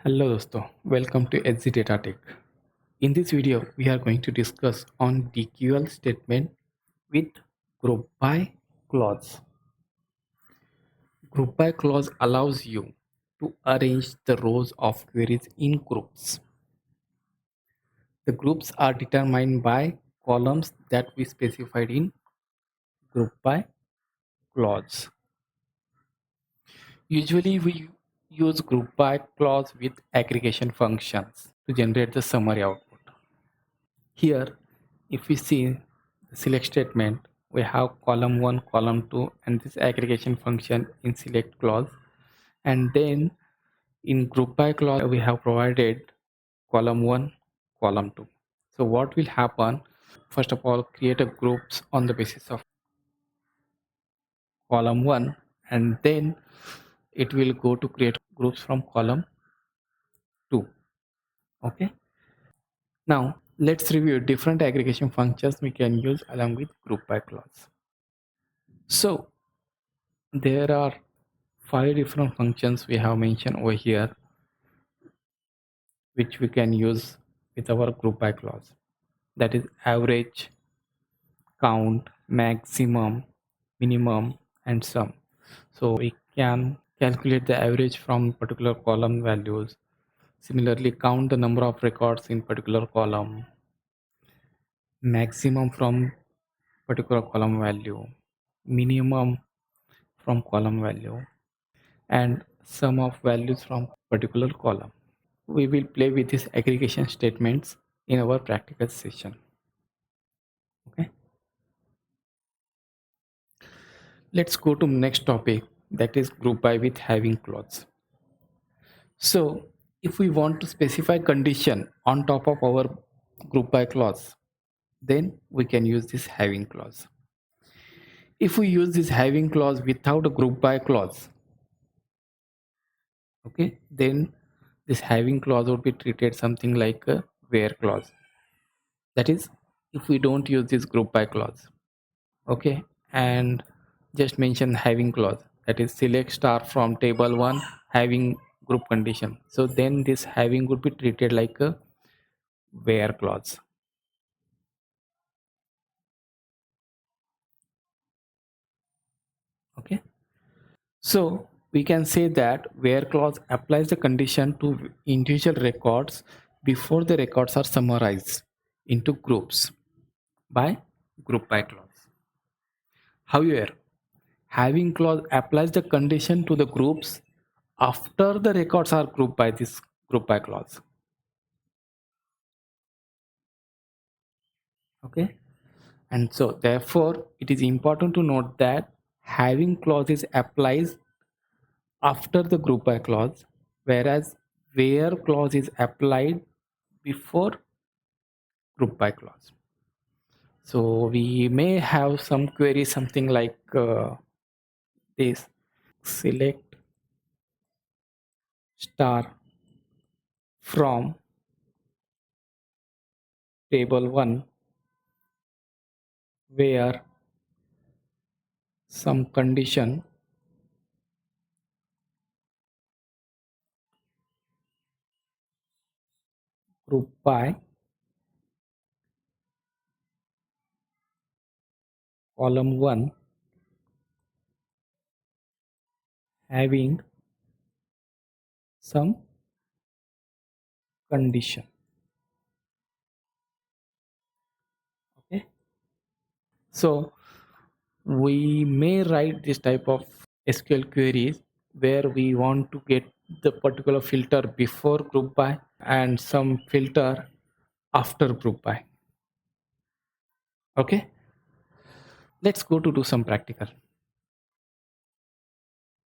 Hello dosto, welcome to szdatatech. In this video, we are going to discuss on DQL statement with group by clause. Group by clause allows you to arrange the rows of queries in groups. The groups are determined by columns that we specified in group by clause. Usually we use group by clause with aggregation functions to generate the summary output. Here, if we see the select statement, we have column 1, column 2, and this aggregation function in select clause. And then in group by clause, we have provided column 1, column 2. So what will happen? First of all, create a groups on the basis of column 1, and then it will go to create groups from column 2. Okay. Now let's review different aggregation functions we can use along with group by clause. So there are 5 different functions we have mentioned over here which we can use with our group by clause, that is average, count, maximum, minimum, and sum. So we can calculate the average from particular column values, similarly count the number of records in particular column, maximum from particular column value, minimum from column value, and sum of values from particular column. We will play with these aggregation statements in our practical session. Okay, let's go to next topic, that is group by with having clause. So if we want to specify condition on top of our group by clause, then we can use this having clause. If we use this having clause without a group by clause, okay, then this having clause would be treated something like a where clause. That is, if we don't use this group by clause, okay, and just mention having clause, that is select star from table 1 having group condition, so then this having would be treated like a where clause. Okay, so we can say that where clause applies the condition to individual records before the records are summarized into groups by group by clause. However, having clause applies the condition to the groups after the records are grouped by this group by clause. Okay, and so therefore it is important to note that having clauses applies after the group by clause, whereas where clause is applied before group by clause. So we may have some query something like this: select star from table 1 where some condition group by column 1 having some condition. Okay, so we may write this type of SQL queries where we want to get the particular filter before group by and some filter after group by. Okay, let's go to do some practical.